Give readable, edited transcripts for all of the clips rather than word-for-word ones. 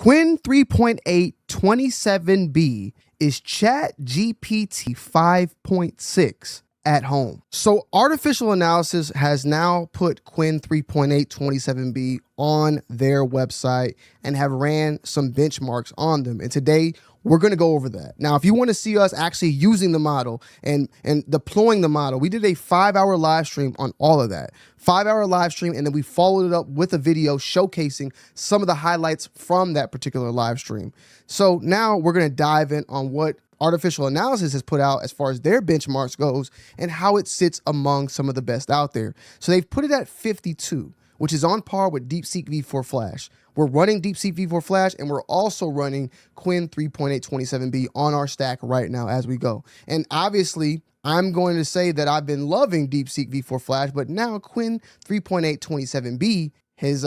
Qwen 3.8 27B is ChatGPT 5.6 at home. So artificial analysis has now put Qwen 3.8 27B on their website and have ran some benchmarks on them. And today we're going to go over that. Now, if you want to see us actually using the model and deploying the model, we did a 5-hour live stream on all of that. 5-hour live stream, and then we followed it up with a video showcasing some of the highlights from that particular live stream. So now we're going to dive in on what artificial analysis has put out as far as their benchmarks goes and how it sits among some of the best out there. So they've put it at 52, which is on par with DeepSeek V4 Flash. We're running DeepSeek V4 Flash, and we're also running Qwen 3.8 27B on our stack right now as we go. And obviously, I'm going to say that I've been loving DeepSeek V4 Flash, but now Qwen 3.8 27B has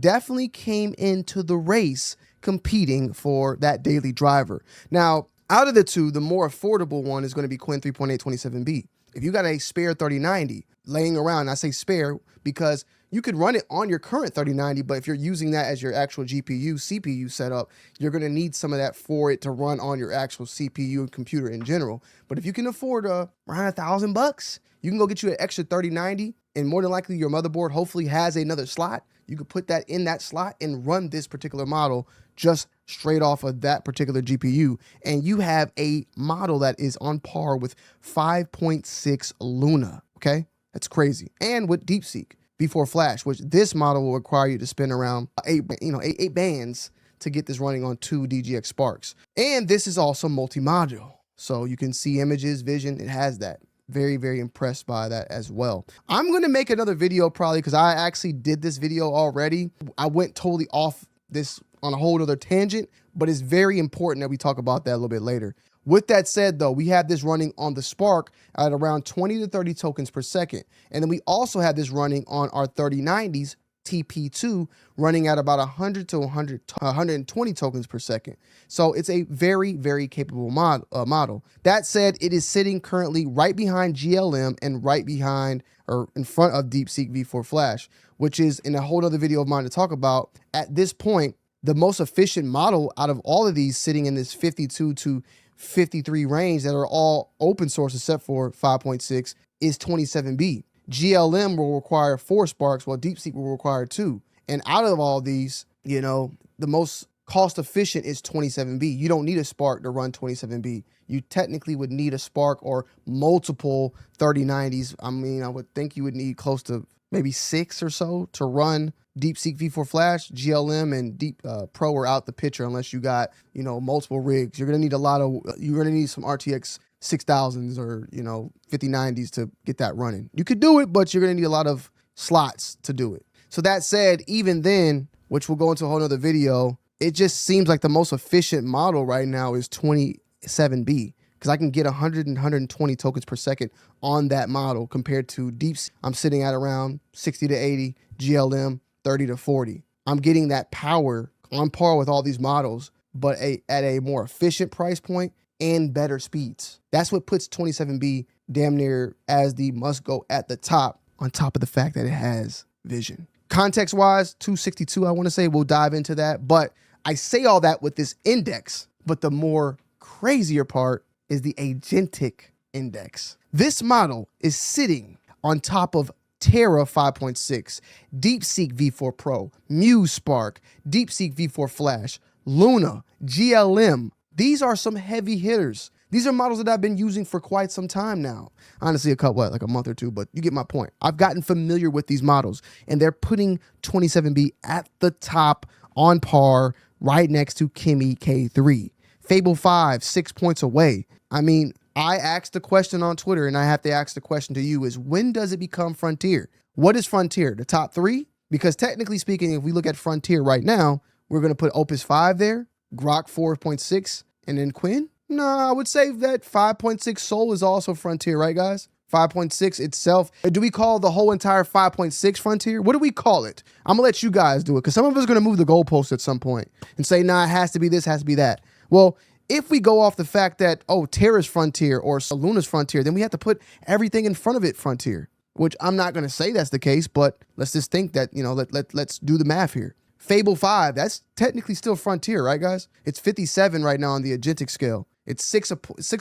definitely came into the race competing for that daily driver. Now, out of the two, the more affordable one is going to be Qwen 3.8 27B. If you got a spare 3090 laying around, I say spare because you could run it on your current 3090, but if you're using that as your actual GPU, CPU setup, you're going to need some of that for it to run on your actual CPU and computer in general. But if you can afford around $1,000, you can go get you an extra 3090, and more than likely your motherboard hopefully has another slot. You could put that in that slot and run this particular model just straight off of that particular GPU. And you have a model that is on par with 5.6 Luna, okay? That's crazy. And with DeepSeek V4 Flash, which this model will require you to spend around eight bands to get this running on 2 DGX Sparks. And this is also multimodal. So you can see images, vision, it has that. Very, very impressed by that as well. I'm going to make another video probably because I actually did this video already. I went totally off this on a whole other tangent, but it's very important that we talk about that a little bit later. With that said, though, we have this running on the Spark at around 20 to 30 tokens per second. And then we also have this running on our 3090s TP2 running at about 100 to 120 tokens per second. So it's a very, very capable model. That said, it is sitting currently right behind GLM and right behind or in front of DeepSeek V4 Flash, which is in a whole other video of mine to talk about. At this point, the most efficient model out of all of these sitting in this 52 to 53 range that are all open source except for 5.6 is 27B. GLM will require 4 sparks, while DeepSeek will require 2. And out of all these, you know, the most cost efficient is 27B. You don't need a spark to run 27B. You technically would need a spark or multiple 3090s. I mean, I would think you would need close to maybe 6 or so to run DeepSeek V4 Flash. GLM and Deep Pro are out the picture unless you got, you know, multiple rigs. You're going to need you're going to need some RTX 6000s or, you know, 5090s to get that running. You could do it, but you're going to need a lot of slots to do it. So that said, even then, which we'll go into a whole nother video, it just seems like the most efficient model right now is 27B because I can get 100 and 120 tokens per second on that model compared to DeepSeek. I'm sitting at around 60 to 80, GLM 30 to 40. I'm getting that power on par with all these models, but at a more efficient price point and better speeds. That's what puts 27B damn near as the must go at the top, on top of the fact that it has vision. Context wise, 262, I want to say, we'll dive into that. But I say all that with this index, but the more crazier part is the Agentic Index. This model is sitting on top of Terra 5.6, DeepSeek V4 Pro, Muse Spark, DeepSeek V4 Flash, Luna, GLM. These are some heavy hitters. These are models that I've been using for quite some time now. Honestly, like a month or two, but you get my point. I've gotten familiar with these models, and they're putting 27B at the top on par right next to Kimi K3. Fable 5, 6 points away. I mean, I asked the question on Twitter, and I have to ask the question to you is, when does it become Frontier? What is Frontier? The top 3? Because technically speaking, if we look at Frontier right now, we're going to put Opus 5 there, Grok 4.6, and then Qwen? No, I would say that 5.6 Sol is also Frontier, right, guys? 5.6 itself. Do we call the whole entire 5.6 Frontier? What do we call it? I'm going to let you guys do it because some of us are going to move the goalpost at some point and say, nah, it has to be this, has to be that. Well, if we go off the fact that, oh, Terra's Frontier or Luna's Frontier, then we have to put everything in front of it Frontier, which I'm not going to say that's the case, but let's just think that, you know, let's do the math here. Fable 5, that's technically still frontier, right, guys? It's 57 right now on the agentic scale. It's 6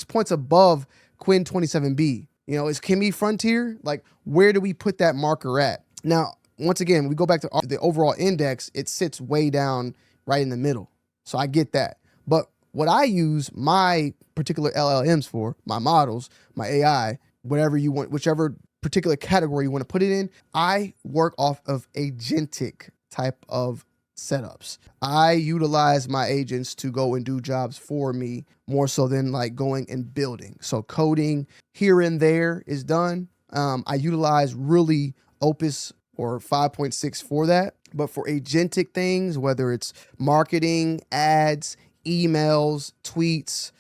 points above Qwen 27B. You know, is Kimmy frontier? Like, where do we put that marker at? Now, once again, we go back to the overall index, it sits way down right in the middle. So I get that. But what I use my particular LLMs for, my models, my AI, whatever you want, whichever particular category you want to put it in, I work off of agentic type of setups. I utilize my agents to go and do jobs for me more so than like going and building. So coding here and there is done. I utilize really Opus or 5.6 for that. But for agentic things, whether it's marketing, ads, emails, tweets,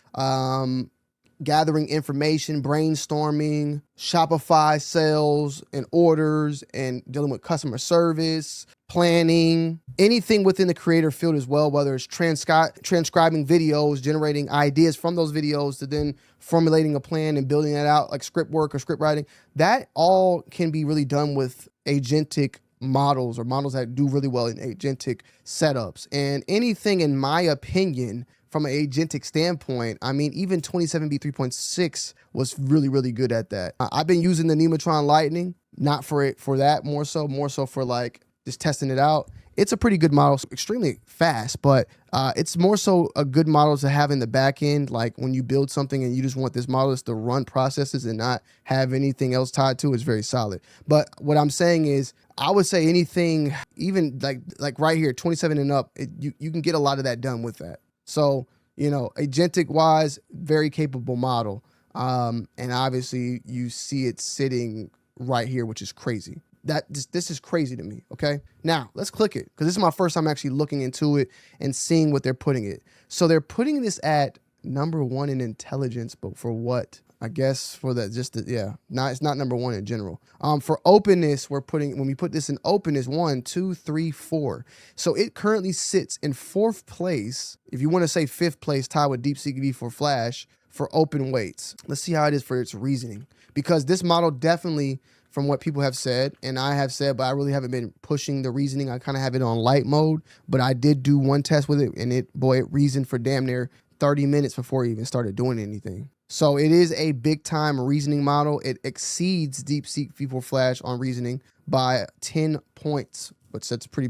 gathering information, brainstorming, Shopify sales and orders, and dealing with customer service, planning, anything within the creator field as well, whether it's transcribing videos, generating ideas from those videos to then formulating a plan and building that out like script work or script writing, that all can be really done with agentic models or models that do really well in agentic setups. And anything, in my opinion, from an agentic standpoint, I mean, even 27B 3.6 was really, really good at that. I've been using the Nematron Lightning, not for that, more so for like just testing it out. It's a pretty good model, extremely fast, but it's more so a good model to have in the back end. Like when you build something and you just want this model to run processes and not have anything else tied to it, it's very solid. But what I'm saying is, I would say anything, even like right here, 27 and up, you can get a lot of that done with that. So, you know, agentic wise, very capable model. And obviously you see it sitting right here, which is crazy. This is crazy to me. Okay. Now let's click it, because this is my first time actually looking into it and seeing what they're putting it. So they're putting this at #1 in intelligence, but for what? I guess for that, it's not #1 in general. For openness, when we put this in openness, 1, 2, 3, 4. So it currently sits in 4th place. If you want to say 5th place, tied with DeepSeek V4 Flash for open weights. Let's see how it is for its reasoning, because this model definitely, from what people have said, and I have said, but I really haven't been pushing the reasoning. I kind of have it on light mode, but I did do one test with it, and it reasoned for damn near 30 minutes before it even started doing anything. So it is a big time reasoning model. It exceeds DeepSeek V4 Flash on reasoning by 10 points, which that's pretty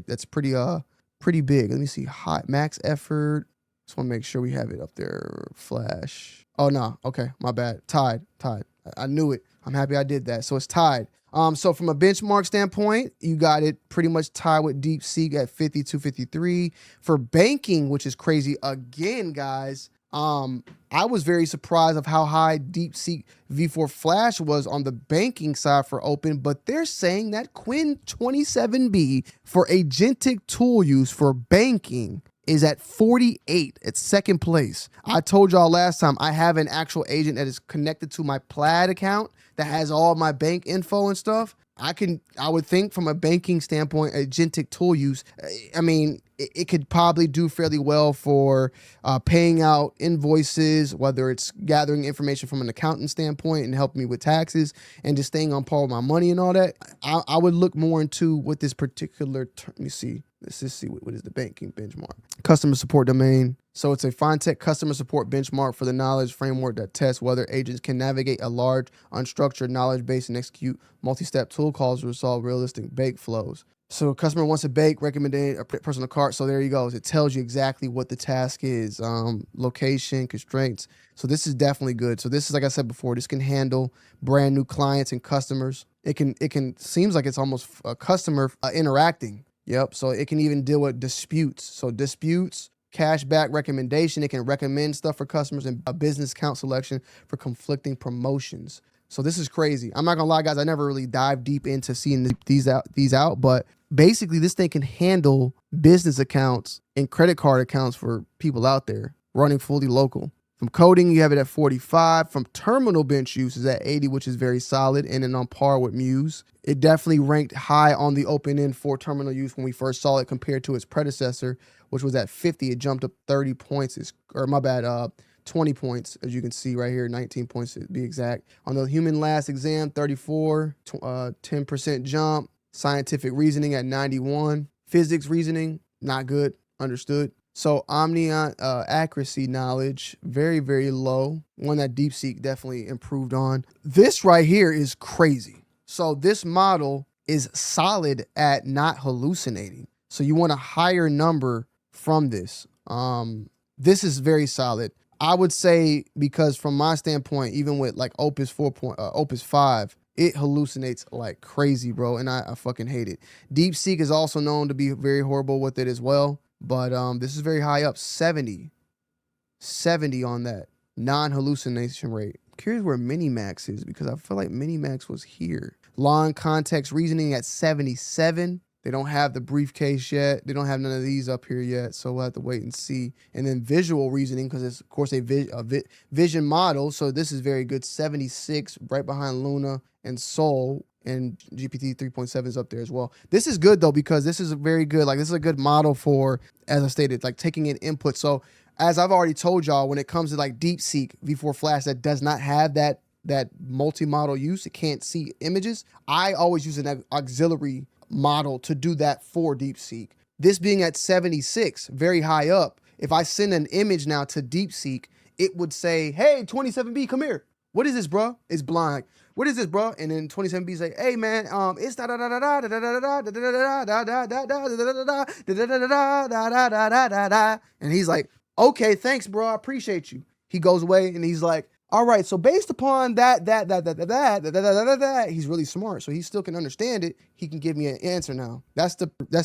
big. Let me see, hot max effort. Just want to make sure we have it up there. Flash. Oh no, okay, my bad. Tied. I knew it. I'm happy I did that. So it's tied. So from a benchmark standpoint, you got it pretty much tied with DeepSeek at 52.53 for banking, which is crazy again, guys. I was very surprised of how high DeepSeek V4 Flash was on the banking side for open, but they're saying that Qwen 27B for agentic tool use for banking is at 48 at 2nd place. I told y'all last time I have an actual agent that is connected to my Plaid account that has all my bank info and stuff. I would think from a banking standpoint, agentic tool use, I mean, it could probably do fairly well for paying out invoices, whether it's gathering information from an accountant standpoint and helping me with taxes and just staying on par with my money and all that. I would look more into what this particular, let me see. Let's just see what is the banking benchmark. Customer support domain. So it's a fintech customer support benchmark for the knowledge framework that tests whether agents can navigate a large, unstructured knowledge base and execute multi-step tool calls to resolve realistic bake flows. So a customer wants to bake, recommended a personal cart. So there you go. It tells you exactly what the task is, location, constraints. So this is definitely good. So this is, like I said before, this can handle brand new clients and customers. It can seems like it's almost a customer interacting. Yep. So it can even deal with disputes. So disputes, cashback recommendation. It can recommend stuff for customers, and a business account selection for conflicting promotions. So this is crazy. I'm not gonna lie, guys. I never really dived deep into seeing these out, but basically this thing can handle business accounts and credit card accounts for people out there running fully local. From coding, you have it at 45. From terminal bench use is at 80, which is very solid, and then on par with Muse. It definitely ranked high on the open end for terminal use when we first saw it compared to its predecessor, which was at 50. It jumped up 30 points, 20 points, as you can see right here, 19 points to be exact. On the human last exam, 34, 10% jump. Scientific reasoning at 91. Physics reasoning, not good, understood. So Omniant accuracy knowledge, very, very low. One that DeepSeek definitely improved on. This right here is crazy. So this model is solid at not hallucinating. So you want a higher number from this. This is very solid. I would say, because from my standpoint, even with like Opus 5, it hallucinates like crazy, bro. And I fucking hate it. DeepSeek is also known to be very horrible with it as well. But this is very high up, 70 on that non-hallucination rate. I'm curious where Minimax is, because I feel like Minimax was here. Long context reasoning at 77. They don't have the briefcase yet. They don't have none of these up here yet, so we'll have to wait and see. And then visual reasoning, because it's, of course, a vision model, so this is very good. 76, right behind Luna and Soul, and GPT 3.7 is up there as well. This is good, though, because this is very good. Like, this is a good model for, as I stated, like taking in input. So, as I've already told y'all, when it comes to like DeepSeek V4 Flash that does not have that multi-model use, it can't see images, I always use an auxiliary model to do that for DeepSeek. This being at 76, very high up, if I send an image now to DeepSeek, it would say, hey, 27B, come here. What is this, bro? It's blind. What is this, bro? And then 27B say, hey, man, it's da da da da da da da da da da da da da da da. And he's like, okay, thanks, bro. I appreciate you. He goes away and he's like, all right, so based upon that, he's really smart, so he still can understand it. He can give me an answer now. That's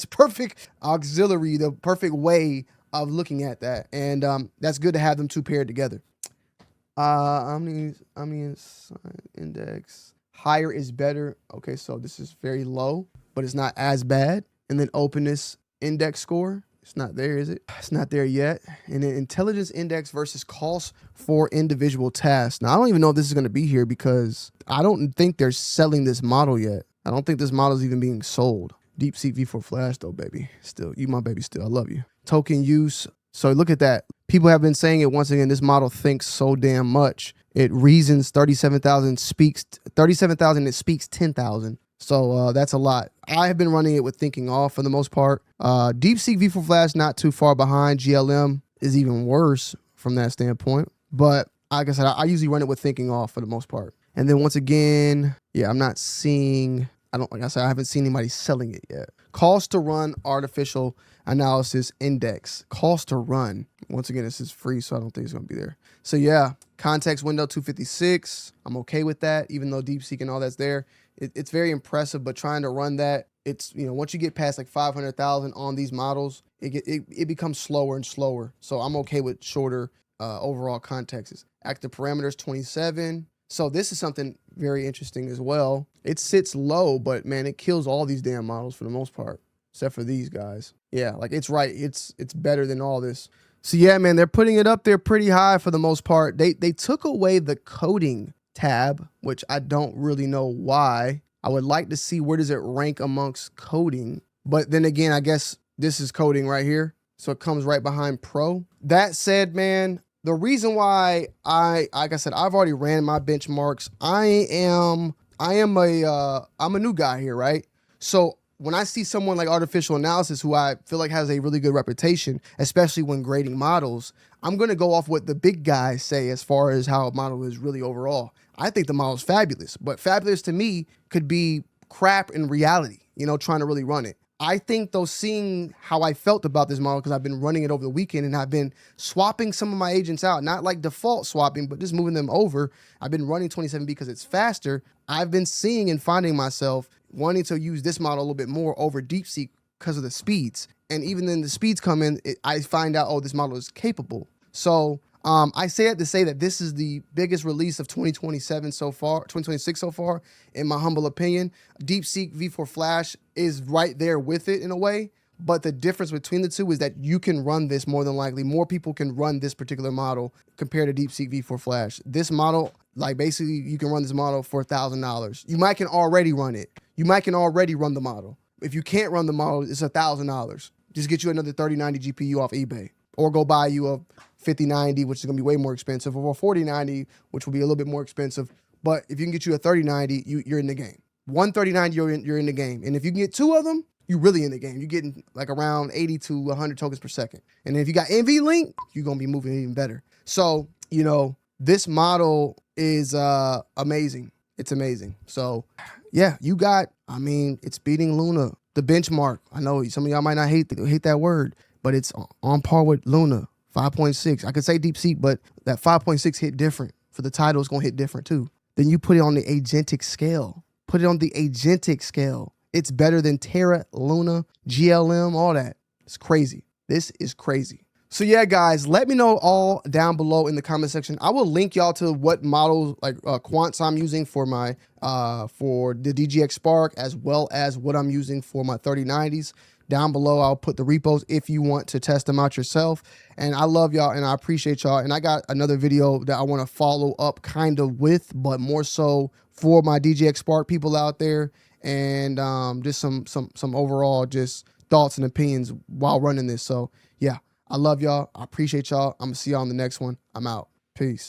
perfect auxiliary, the perfect way of looking at that, and that's good to have them two paired together. Omni's index, higher is better. Okay, so this is very low, but it's not as bad. And then openness index score. It's not there, is it? It's not there yet. And then intelligence index versus cost for individual tasks. Now, I don't even know if this is going to be here, because I don't think they're selling this model yet. I don't think this model is even being sold. DeepSeek V4 Flash, though, baby. Still, you my baby still. I love you. Token use. So look at that. People have been saying it once again. This model thinks so damn much. It reasons 37,000, speaks 37,000. It speaks 10,000. So that's a lot. I have been running it with thinking off for the most part. DeepSeek V4 Flash not too far behind. GLM is even worse from that standpoint. But like I said, I usually run it with thinking off for the most part. And then once again, yeah, I'm not seeing, like I said, I haven't seen anybody selling it yet. Cost to run artificial analysis index. Cost to run. Once again, this is free, so I don't think it's going to be there. So yeah, context window 256. I'm okay with that, even though DeepSeek and all that's there. It's very impressive, but trying to run that, it's, you know, once you get past like 500,000 on these models, it becomes slower and slower. So I'm okay with shorter overall contexts. Active parameters 27. So this is something very interesting as well. It sits low, but man, it kills all these damn models for the most part, except for these guys. Yeah, like it's right. It's better than all this. So yeah, man, they're putting it up there pretty high for the most part. They took away the coding tab, which I don't really know why. I would like to see where does it rank amongst coding. But then again, I guess this is coding right here. So it comes right behind pro. That said, man, the reason why like I said, I've already ran my benchmarks. I'm a new guy here, right? So when I see someone like artificial analysis, who I feel like has a really good reputation, especially when grading models, I'm going to go off what the big guys say as far as how a model is really overall. I think the model is fabulous, but fabulous to me could be crap in reality, you know, trying to really run it. I think, though, seeing how I felt about this model, because I've been running it over the weekend and I've been swapping some of my agents out, not like default swapping, but just moving them over. I've been running 27B because it's faster. I've been seeing and finding myself wanting to use this model a little bit more over DeepSeek because of the speeds. And even then the speeds come in, I find out, oh, this model is capable. So I say it to say that this is the biggest release of 2027 so far, 2026 so far, in my humble opinion. DeepSeek V4 Flash is right there with it in a way, but the difference between the two is that you can run this more than likely. More people can run this particular model compared to DeepSeek V4 Flash. This model, like basically you can run this model for $1,000. You might can already run it. You might can already run the model. If you can't run the model, it's $1,000. Just get you another 3090 GPU off eBay, or go buy you a 5090, which is going to be way more expensive, or a 4090, which will be a little bit more expensive. But if you can get you a 3090, you're in the game. One 3090, you're in the game. And if you can get two of them, you really in the game. You're getting like around 80 to 100 tokens per second. And if you got NVLink, you're going to be moving even better. So, you know, this model is amazing. It's amazing. So, yeah, you got, I mean, it's beating Luna, the benchmark. I know some of y'all might not hate that word, but it's on par with Luna 5.6. I could say DeepSeek, but that 5.6 hit different. For the title, it's going to hit different too. Then you put it on the agentic scale. Put it on the agentic scale. It's better than Terra, Luna, GLM, all that. It's crazy. This is crazy. So yeah, guys, let me know all down below in the comment section. I will link y'all to what models like quants I'm using for my for the DGX Spark, as well as what I'm using for my 3090s. Down below, I'll put the repos if you want to test them out yourself. And I love y'all and I appreciate y'all. And I got another video that I want to follow up kind of with, but more so for my DGX Spark people out there. And just some overall just thoughts and opinions while running this. So yeah, I love y'all. I appreciate y'all. I'm gonna see y'all on the next one. I'm out. Peace.